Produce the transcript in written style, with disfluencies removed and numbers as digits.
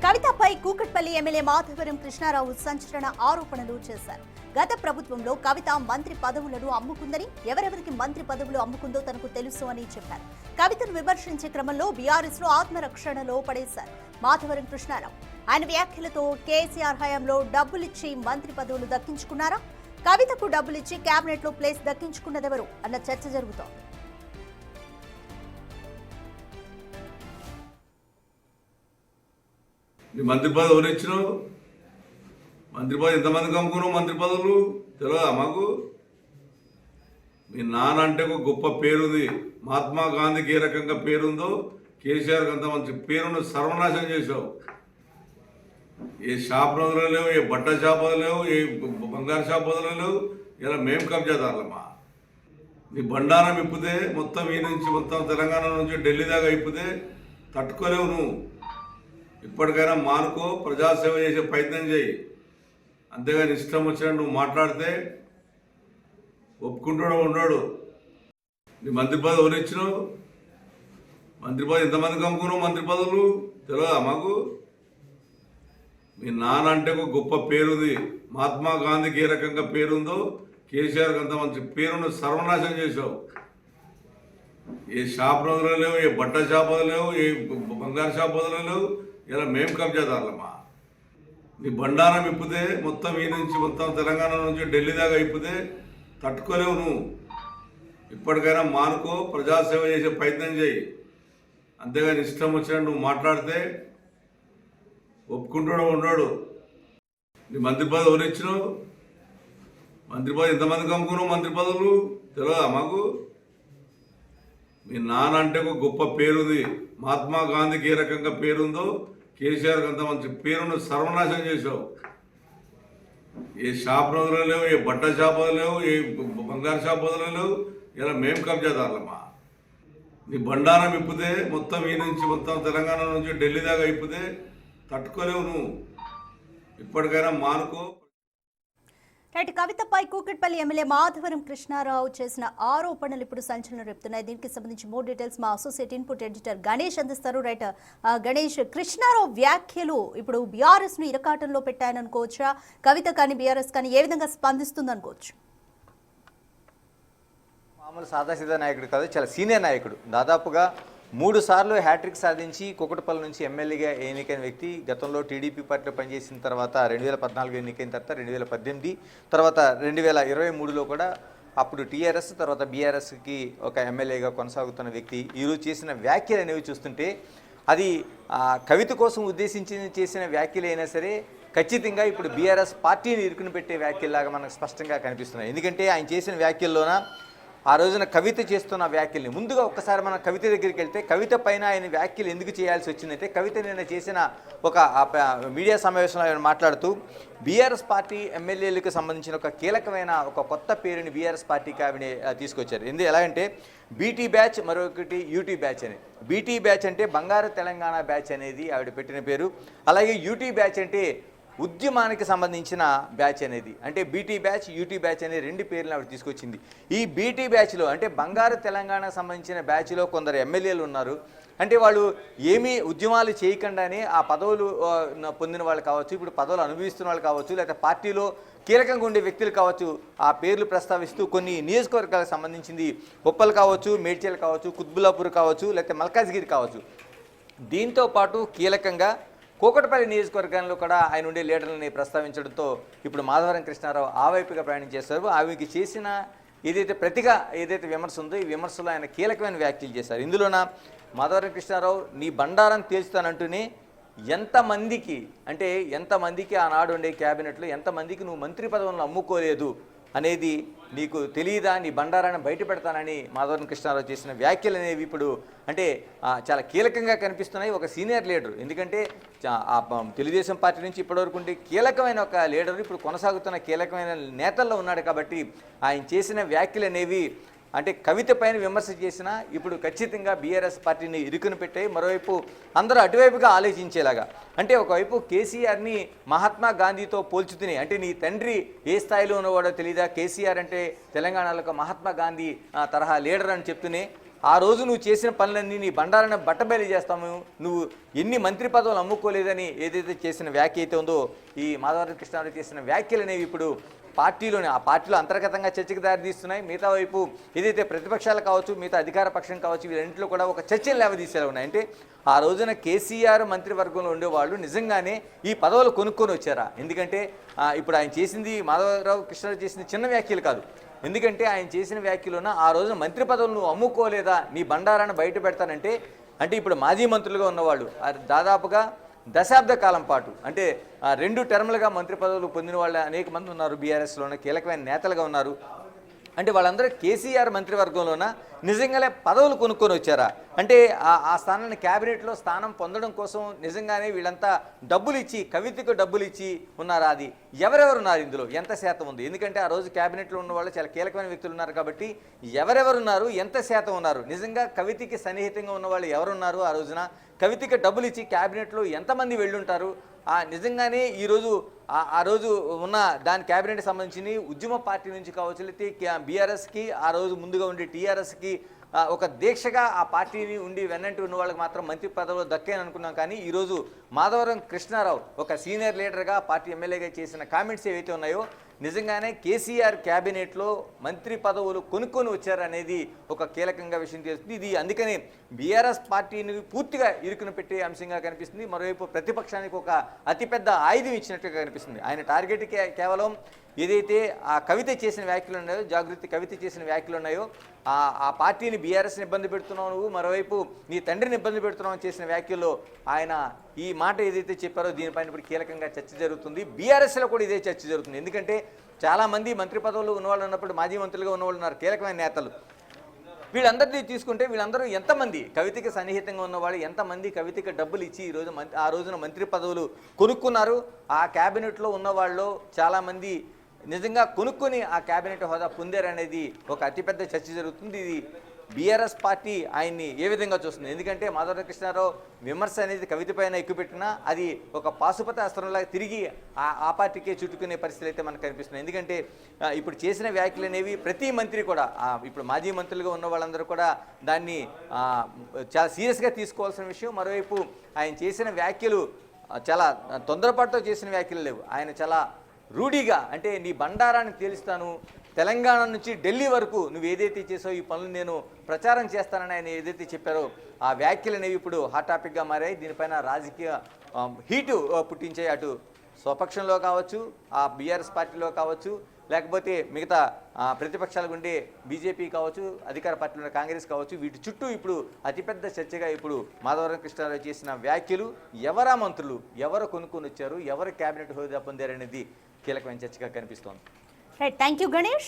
కవితపై Kukatpally MLA Madhavaram Krishnarao సంచలన ఆరోపణలు చేశారు. గత ప్రభుత్వంలో కవిత మంత్రి పదవులను అమ్ముకుందని, ఎవరెవరికి మంత్రి పదవులు అమ్ముకుందో తనకు తెలుసు అని చెప్పారు. కవితను విమర్శించే క్రమంలో బీఆర్ఎస్ లో ఆత్మరక్షణలో పడేశారు మాధవరం కృష్ణారావు. ఆయన వ్యాఖ్యలతో కేసీఆర్ హయాంలో డబ్బులిచ్చి మంత్రి పదవులు దక్కించుకున్నారా, కవితకు డబ్బులిచ్చి కేబినెట్ లో ప్లేస్ దక్కించుకున్నదెవరు అన్న చర్చ జరుగుతోంది. మంత్రి పదవి ఎవరు ఇచ్చినావు? మంత్రి పదవి ఎంతమందికి అమ్ముకున్నావు? మంత్రి పదవులు తెలియదా మాకు? మీ నాన్న అంటే ఒక గొప్ప పేరుంది. మహాత్మా గాంధీకి ఏ రకంగా పేరుందో కేసీఆర్కి అంత మంచి పేరును సర్వనాశనం చేశావు. ఏ షాప్ వదలు లేవు, ఏ బట్ట షాప్ వదలేవు, ఏ బంగారు షాప్ వదలలేవు. ఇలా మేము కబ్జాదారులమ్మా. నీ బండారం ఇప్పితే మొత్తం ఈ నుంచి మొత్తం తెలంగాణ నుంచి ఢిల్లీ దాకా ఇప్పితే తట్టుకోలేవు నువ్వు. ఇప్పటికైనా మానుకో, ప్రజాసేవ చేసే ప్రయత్నం చేయి. అంతేగాని ఇష్టం వచ్చినట్టు నువ్వు మాట్లాడితే ఒప్పుకుంటాడో ఉన్నాడు. నీ మంత్రి పదవి ఎవరు ఇచ్చినావు? మంత్రి పదవి ఎంతమందికి అమ్ముకున్నావు? మంత్రి పదవులు తెలియదా మాకు? మీ నాన్న అంటే ఒక గొప్ప పేరుంది. మహాత్మా గాంధీకి ఏ రకంగా పేరుందో కేసీఆర్కి అంత మంచి పేరును సర్వనాశనం చేశావు. ఏ షాప్ వదలలేవు, ఏ బట్ట షాప్ వదలేవు, ఏ బంగారు షాప్ వదలలేవు. ఇలా మేము కబ్జాదారులమ్మా. నీ బండారం ఇప్పితే మొత్తం ఈ నుంచి మొత్తం తెలంగాణ నుంచి ఢిల్లీ దాకా ఇప్పితే తట్టుకోలేవు నువ్వు. ఇప్పటికైనా మానుకో, ప్రజాసేవ చేసే ప్రయత్నం చేయి. అంతేగాని ఇష్టం వచ్చినట్టు నువ్వు మాట్లాడితే ఒప్పుకుంటాడో ఉన్నాడు. నీ మంత్రి పదవి ఎవరు ఇచ్చినావు? మంత్రి పదవి ఎంతమందికి అమ్ముకున్నావు? మంత్రి పదవులు తెలియదా మాకు? మీ నాన్న అంటే ఒక గొప్ప పేరుంది. మహాత్మా గాంధీకి ఏ రకంగా పేరుందో కేసీఆర్కి అంత మంచి పేరును సర్వనాశనం చేశావు. ఏ షాప్ వదలలేవు, ఏ బట్ట షాప్ వదలేవు, ఏ బంగారు షాప్ వదలలేవు. ఇలా మేము కబ్జాదారులమ్మా. నీ బండారం ఇప్పితే మొత్తం ఈ నుంచి మొత్తం తెలంగాణ నుంచి ఢిల్లీ దాకా ఇప్పితే తట్టుకోలేవు నువ్వు. ఇప్పటికైనా మానుకో. కవితపై కూకట్పల్లి ఎమ్మెల్యే మాధవరం కృష్ణారావు చేసిన ఆరోపణలు ఇప్పుడు సంచలనం రేపుతున్నాయి. దీనికి సంబంధించి మోర్ డీటెయిల్స్ మా అసోసియేట్ ఇన్పుట్ ఎడిటర్ గణేష్ అందిస్తారు. రైట్ గణేష్, కృష్ణారావు వ్యాఖ్యలు ఇప్పుడు బీఆర్ఎస్ ను ఇరకాటంలో పెట్టాయని అనుకోవచ్చా? కవిత కానీ బీఆర్ఎస్ కానీ ఏ విధంగా స్పందిస్తుంది అనుకోవచ్చు? మామూలు సాదాసీదా నాయకుడు కాదు, చాలా సీనియర్ నాయకుడు. దాదాపుగా 3 సార్లు హ్యాట్రిక్ సాధించి కూకట్పల్లి నుంచి ఎమ్మెల్యేగా ఎన్నికైన వ్యక్తి. గతంలో టీడీపీ పార్టీలో పనిచేసిన తర్వాత 2014 ఎన్నికైన తర్వాత 2018, తర్వాత 2023లో కూడా అప్పుడు టీఆర్ఎస్ తర్వాత బీఆర్ఎస్కి ఒక ఎమ్మెల్యేగా కొనసాగుతున్న వ్యక్తి. ఈరోజు చేసిన వ్యాఖ్యలు అనేవి చూస్తుంటే అది కవిత కోసం ఉద్దేశించి చేసిన వ్యాఖ్యలు అయినా సరే ఖచ్చితంగా ఇప్పుడు బీఆర్ఎస్ పార్టీని ఇరుకుని పెట్టే వ్యాఖ్యల్లాగా మనకు స్పష్టంగా కనిపిస్తున్నాయి. ఎందుకంటే ఆయన చేసిన వ్యాఖ్యల్లోన ఆ రోజున కవిత చేస్తున్న వ్యాఖ్యల్ని ముందుగా ఒక్కసారి మనం కవిత దగ్గరికి వెళ్తే కవిత పైన ఆయన వ్యాఖ్యలు ఎందుకు చేయాల్సి వచ్చిందంటే కవిత నిన్న చేసిన ఒక మీడియా సమావేశంలో ఆయన మాట్లాడుతూ బీఆర్ఎస్ పార్టీ ఎమ్మెల్యేలకు సంబంధించిన ఒక కీలకమైన ఒక కొత్త పేరుని బీఆర్ఎస్ పార్టీకి ఆవిడ తీసుకొచ్చారు. ఎలాగంటే బీటీ బ్యాచ్, మరొకటి యూటీ బ్యాచ్ అని. బీటీ బ్యాచ్ అంటే బంగారు తెలంగాణ బ్యాచ్ అనేది ఆవిడ పెట్టిన పేరు. అలాగే యూటీ బ్యాచ్ అంటే ఉద్యమానికి సంబంధించిన బ్యాచ్ అనేది. అంటే బీటీ బ్యాచ్, యూటీ బ్యాచ్ అనే 2 పేర్లను ఆవిడ తీసుకొచ్చింది. ఈ బీటీ బ్యాచ్లో అంటే బంగారు తెలంగాణకు సంబంధించిన బ్యాచ్లో కొందరు ఎమ్మెల్యేలు ఉన్నారు. అంటే వాళ్ళు ఏమీ ఉద్యమాలు చేయకుండానే ఆ పదవులు పొందిన వాళ్ళు కావచ్చు, ఇప్పుడు పదవులు అనుభవిస్తున్న వాళ్ళు కావచ్చు, లేకపోతే పార్టీలో కీలకంగా ఉండే వ్యక్తులు కావచ్చు, ఆ పేర్లు ప్రస్తావిస్తూ కొన్ని నియోజకవర్గాలకు సంబంధించింది ఉప్పల్ కావచ్చు, మేడ్చల్ కావచ్చు, కుత్బుల్లాపూర్ కావచ్చు, లేకపోతే మల్కాజ్గిరి కావచ్చు. దీంతో పాటు కీలకంగా కూకట్పల్లి నియోజకవర్గంలో కూడా ఆయన ఉండే లీడర్లని ప్రస్తావించడంతో ఇప్పుడు మాధవరం కృష్ణారావు ఆ వైపుగా ప్రయాణం చేస్తారు. ఆమెకి చేసిన ఏదైతే విమర్శ ఉందో ఈ విమర్శలో ఆయన కీలకమైన వ్యాఖ్యలు చేశారు. ఇందులోన మాధవరం కృష్ణారావు నీ బండారం తేల్చుతానంటూనే ఎంతమందికి ఆనాడు ఉండే క్యాబినెట్లో ఎంతమందికి నువ్వు మంత్రి పదవులను అమ్ముకోలేదు అనేది నీకు తెలియదా, నీ బండారాన్ని బయట పెడతానని మాధవరం కృష్ణారావు చేసిన వ్యాఖ్యలు అనేవి ఇప్పుడు అంటే చాలా కీలకంగా కనిపిస్తున్నాయి. ఒక సీనియర్ లీడరు, ఎందుకంటే తెలుగుదేశం పార్టీ నుంచి ఇప్పటివరకు ఉండే కీలకమైన ఒక లీడరు ఇప్పుడు కొనసాగుతున్న కీలకమైన నేతల్లో ఉన్నాడు. కాబట్టి ఆయన చేసిన వ్యాఖ్యలు అనేవి అంటే కవిత పైన విమర్శ చేసినా ఇప్పుడు ఖచ్చితంగా బీఆర్ఎస్ పార్టీని ఇరుకుని పెట్టాయి. మరోవైపు అందరూ అటువైపుగా ఆలోచించేలాగా, అంటే ఒకవైపు కేసీఆర్ని మహాత్మా గాంధీతో పోల్చుతున్నాయి. అంటే నీ తండ్రి ఏ స్థాయిలో ఉన్నవాడో తెలియదా, కేసీఆర్ అంటే తెలంగాణలో మహాత్మా గాంధీ తరహా లీడర్ అని చెప్తూనే ఆ రోజు నువ్వు చేసిన పనులన్నీ నీ బండారాన్ని బట్టబయలు చేస్తాము, నువ్వు ఎన్ని మంత్రి పదవులు అమ్ముకోలేదని ఏదైతే చేసిన వ్యాఖ్య అయితే ఉందో ఈ మాధవరం కృష్ణారావు చేసిన వ్యాఖ్యలు అనేవి ఇప్పుడు ఆ పార్టీలో అంతర్గతంగా చర్చకు దారితీస్తున్నాయి. మిగతా వైపు ఏదైతే ప్రతిపక్షాలు కావచ్చు, మిగతా అధికార పక్షం కావచ్చు, వీళ్ళంటిలో కూడా ఒక చర్చలు లేవదీసేలా ఉన్నాయి. అంటే ఆ రోజున కేసీఆర్ మంత్రివర్గంలో ఉండేవాళ్ళు నిజంగానే ఈ పదవులు కొనుక్కొని వచ్చారా? ఎందుకంటే ఇప్పుడు ఆయన చేసింది, మాధవరావు కృష్ణారావు చేసింది చిన్న వ్యాఖ్యలు కాదు. ఎందుకంటే ఆయన చేసిన వ్యాఖ్యలోన ఆ రోజున మంత్రి పదవులు నువ్వు అమ్ముకోలేదా, నీ బండారాన్ని బయట పెడతానంటే, అంటే ఇప్పుడు మాజీ మంత్రులుగా ఉన్నవాళ్ళు దాదాపుగా దశాబ్ద కాలం పాటు, అంటే 2 టర్ములుగా మంత్రి పదవులు పొందిన వాళ్ళు అనేక మంది ఉన్నారు. బీఆర్ఎస్లోనే కీలకమైన నేతలుగా ఉన్నారు. అంటే వాళ్ళందరూ కేసీఆర్ మంత్రివర్గంలోన నిజంగానే పదవులు కొనుక్కొని వచ్చారా? అంటే ఆ స్థానాన్ని క్యాబినెట్లో స్థానం పొందడం కోసం నిజంగానే వీళ్ళంతా డబ్బులు ఇచ్చి, కవితకు డబ్బులు ఇచ్చి ఉన్నారా? అది ఎవరెవరు ఉన్నారు ఇందులో, ఎంత శాతం ఉంది? ఎందుకంటే ఆ రోజు క్యాబినెట్లో ఉన్న వాళ్ళు చాలా కీలకమైన వ్యక్తులు ఉన్నారు కాబట్టి ఎవరెవరున్నారు, ఎంత శాతం ఉన్నారు, నిజంగా కవితకి సన్నిహితంగా ఉన్న వాళ్ళు ఎవరున్నారు, ఆ రోజున కవితకి డబ్బులు ఇచ్చి క్యాబినెట్లో ఎంతమంది వెళ్ళుంటారు? నిజంగానే ఈరోజు ఆ రోజు ఉన్న దాని క్యాబినెట్ సంబంధించి ఉద్యమ పార్టీ నుంచి కావచ్చు, లేకపోతే బీఆర్ఎస్కి ఆ రోజు ముందుగా ఉండే టీఆర్ఎస్కి ఒక దీక్షగా ఆ పార్టీని ఉండి వెన్నంటి ఉన్న వాళ్ళకి మాత్రం మంత్రి పదవులు దక్కాయని అనుకున్నాం. కానీ ఈరోజు మాధవరం కృష్ణారావు ఒక సీనియర్ లీడర్గా, పార్టీ ఎమ్మెల్యేగా చేసిన కామెంట్స్ ఏవైతే ఉన్నాయో నిజంగానే కేసీఆర్ క్యాబినెట్లో మంత్రి పదవులు కొనుక్కొని వచ్చారనేది ఒక కీలకంగా విషయం తెలుస్తుంది. ఇది అందుకని బీఆర్ఎస్ పార్టీని పూర్తిగా ఇరుకును పెట్టే అంశంగా కనిపిస్తుంది. మరోవైపు ప్రతిపక్షానికి ఒక అతిపెద్ద ఆయుధం ఇచ్చినట్టుగా కనిపిస్తుంది. ఆయన టార్గెట్ కేవలం ఏదైతే ఆ కవిత చేసిన వ్యాఖ్యలు ఉన్నాయో, జాగృతి కవిత చేసిన వ్యాఖ్యలు ఉన్నాయో, ఆ పార్టీని బీఆర్ఎస్ని ఇబ్బంది పెడుతున్నావు నువ్వు, మరోవైపు నీ తండ్రిని ఇబ్బంది పెడుతున్నావు చేసిన వ్యాఖ్యల్లో ఆయన ఈ మాట ఏదైతే చెప్పారో దీనిపైన ఇప్పుడు కీలకంగా చర్చ జరుగుతుంది. బీఆర్ఎస్లో కూడా ఇదే చర్చ జరుగుతుంది. ఎందుకంటే చాలామంది మంత్రి పదవులు ఉన్నవాళ్ళు ఉన్నప్పుడు, మాజీ మంత్రులుగా ఉన్నవాళ్ళు ఉన్నారు, కీలకమైన నేతలు. వీళ్ళందరినీ తీసుకుంటే వీళ్ళందరూ ఎంతమంది కవితకి సన్నిహితంగా ఉన్నవాళ్ళు, ఎంతమంది కవితకి డబ్బులు ఇచ్చి ఈరోజు ఆ రోజున మంత్రి పదవులు కొనుక్కున్నారు? ఆ క్యాబినెట్లో ఉన్నవాళ్ళు చాలామంది నిజంగా కొనుక్కొని ఆ క్యాబినెట్ హోదా పొందారనేది ఒక అతిపెద్ద చర్చ జరుగుతుంది. ఇది బీఆర్ఎస్ పార్టీ ఆయన్ని ఏ విధంగా చూస్తుంది? ఎందుకంటే మాధవరం కృష్ణారావు విమర్శ అనేది కవిత పైన ఎక్కుపెట్టినా అది ఒక పాశుపత అస్త్రంలాగా తిరిగి ఆ పార్టీకే చుట్టుకునే పరిస్థితులు అయితే మనకు కనిపిస్తున్నాయి. ఎందుకంటే ఇప్పుడు చేసిన వ్యాఖ్యలు అనేవి ప్రతి మంత్రి కూడా, ఇప్పుడు మాజీ మంత్రులుగా ఉన్న వాళ్ళందరూ కూడా దాన్ని చాలా సీరియస్గా తీసుకోవాల్సిన విషయం. మరోవైపు ఆయన చేసిన వ్యాఖ్యలు చాలా తొందరపాటుతో చేసిన వ్యాఖ్యలు లేవు. ఆయన చాలా రూఢీగా, అంటే నీ బండారాన్ని తేలుస్తాను, తెలంగాణ నుంచి ఢిల్లీ వరకు నువ్వు ఏదైతే చేసావు ఈ పనులు నేను ప్రచారం చేస్తానని ఆయన ఏదైతే చెప్పారో ఆ వ్యాఖ్యలు అనేవి ఇప్పుడు హాట్ టాపిక్గా మారాయి. దీనిపైన రాజకీయ హీటు పుట్టించే, అటు స్వపక్షంలో కావచ్చు, ఆ బీఆర్ఎస్ పార్టీలో కావచ్చు, లేకపోతే మిగతా ప్రతిపక్షాలకు ఉండే బీజేపీ కావచ్చు, అధికార పార్టీలో కాంగ్రెస్ కావచ్చు, వీటి చుట్టూ ఇప్పుడు అతిపెద్ద చర్చగా ఇప్పుడు మాధవరం కృష్ణారావు చేసిన వ్యాఖ్యలు, ఎవరా మంత్రులు, ఎవరు కొనుక్కొని వచ్చారు, ఎవరు క్యాబినెట్ హోదా పొందారనేది కీలకమైన చర్చగా కనిపిస్తోంది. Thank you Ganesh.